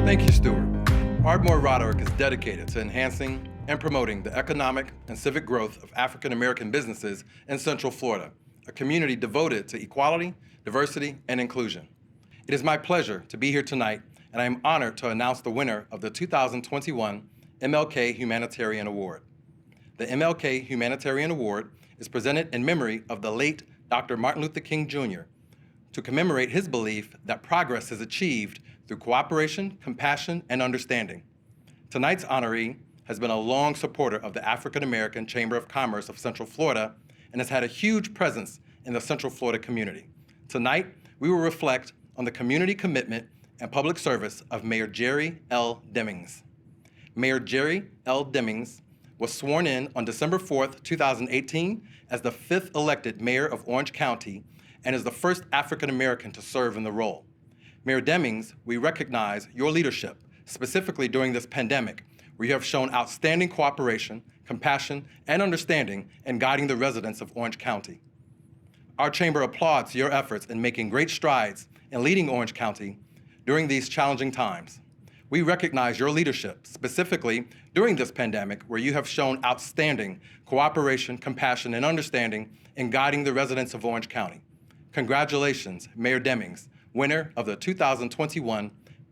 Thank you, Stuart. Ardmore Roderick is dedicated to enhancing and promoting the economic and civic growth of African American businesses in Central Florida, a community devoted to equality, diversity, and inclusion. It is my pleasure to be here tonight, and I am honored to announce the winner of the 2021 MLK Humanitarian Award. The MLK Humanitarian Award is presented in memory of the late Dr. Martin Luther King Jr. to commemorate his belief that progress is achieved through cooperation, compassion, and understanding. Tonight's honoree has been a long supporter of the African American Chamber of Commerce of Central Florida and has had a huge presence in the Central Florida community. Tonight, we will reflect on the community commitment and public service of Mayor Jerry L. Demings. Mayor Jerry L. Demings was sworn in on December 4th, 2018 as the 5th elected mayor of Orange County and is the first African American to serve in the role. Mayor Demings, we recognize your leadership, specifically during this pandemic, where you have shown outstanding cooperation, compassion, and understanding in guiding the residents of Orange County. Our chamber applauds your efforts in making great strides in leading Orange County during these challenging times. We recognize your leadership, specifically during this pandemic, where you have shown outstanding cooperation, compassion, and understanding in guiding the residents of Orange County. Congratulations, Mayor Demings, winner of the 2021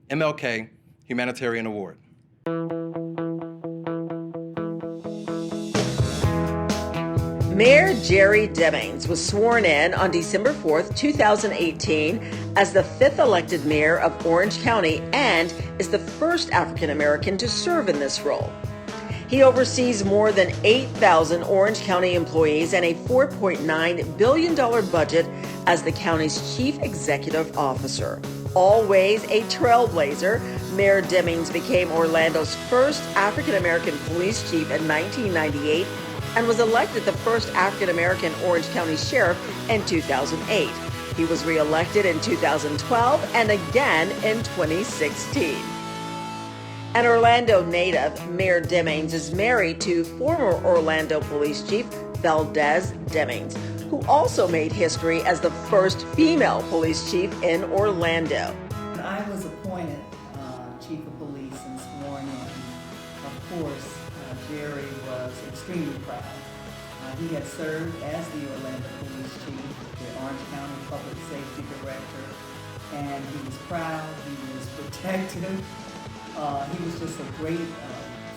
MLK Humanitarian Award. Mayor Jerry Demings was sworn in on December 4th, 2018 as the 5th elected mayor of Orange County and is the first African American to serve in this role. He oversees more than 8,000 Orange County employees and a $4.9 billion budget as the county's chief executive officer. Always a trailblazer, Mayor Demings became Orlando's first African American police chief in 1998 and was elected the first African American Orange County sheriff in 2008. He was reelected in 2012 and again in 2016. An Orlando native, Mayor Demings is married to former Orlando Police Chief Valdez Demings, who also made history as the first female police chief in Orlando. I was appointed chief of police and sworn in. Of course, Jerry was extremely proud. He had served as the Orlando Police Chief, the Orange County Public Safety Director, and he was proud, he was protective. He was just a great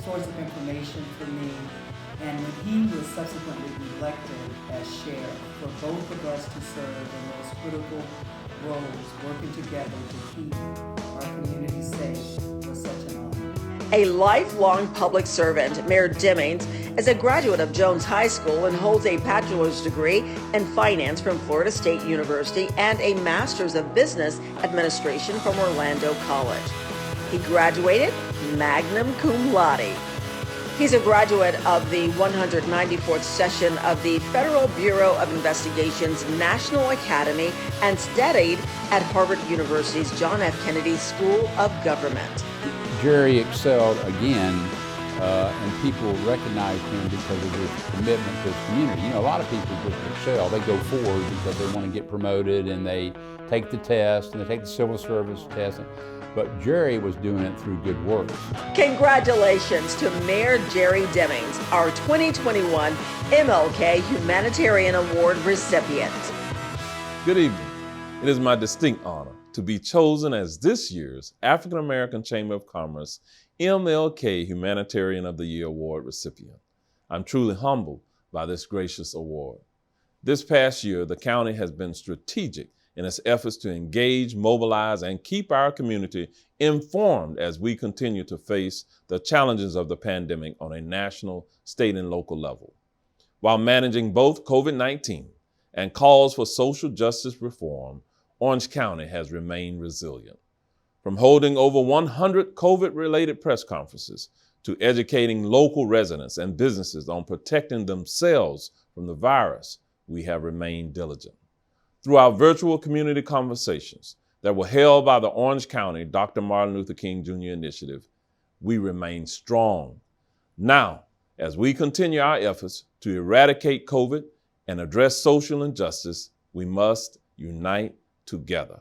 source of information for me. And when he was subsequently elected as sheriff, for both of us to serve in those critical roles, working together to keep our community safe, was such an honor. A lifelong public servant, Mayor Demings is a graduate of Jones High School and holds a bachelor's degree in finance from Florida State University and a master's of business administration from Orlando College. He graduated magna cum laude. He's a graduate of the 194th session of the Federal Bureau of Investigation's National Academy and studied at Harvard University's John F. Kennedy School of Government. Jerry excelled again, and people recognized him because of his commitment to his community. You know, a lot of people just excel. They go forward because they want to get promoted and they take the test and they take the civil service test. But Jerry was doing it through good works. Congratulations to Mayor Jerry Demings, our 2021 MLK Humanitarian Award recipient. Good evening. It is my distinct honor to be chosen as this year's African American Chamber of Commerce MLK Humanitarian of the Year Award recipient. I'm truly humbled by this gracious award. This past year, the county has been strategic in its efforts to engage, mobilize, and keep our community informed as we continue to face the challenges of the pandemic on a national, state, and local level. While managing both COVID-19 and calls for social justice reform, Orange County has remained resilient. From holding over 100 COVID-related press conferences to educating local residents and businesses on protecting themselves from the virus, we have remained diligent. Through our virtual community conversations that were held by the Orange County Dr. Martin Luther King Jr. Initiative, we remain strong. Now, as we continue our efforts to eradicate COVID and address social injustice, we must unite together.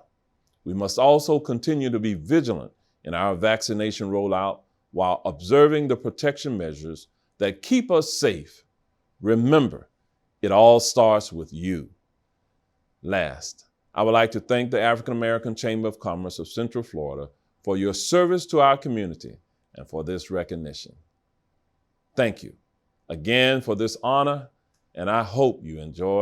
We must also continue to be vigilant in our vaccination rollout while observing the protection measures that keep us safe. Remember, it all starts with you. Last, I would like to thank the African American Chamber of Commerce of Central Florida for your service to our community and for this recognition. Thank you again for this honor, and I hope you enjoy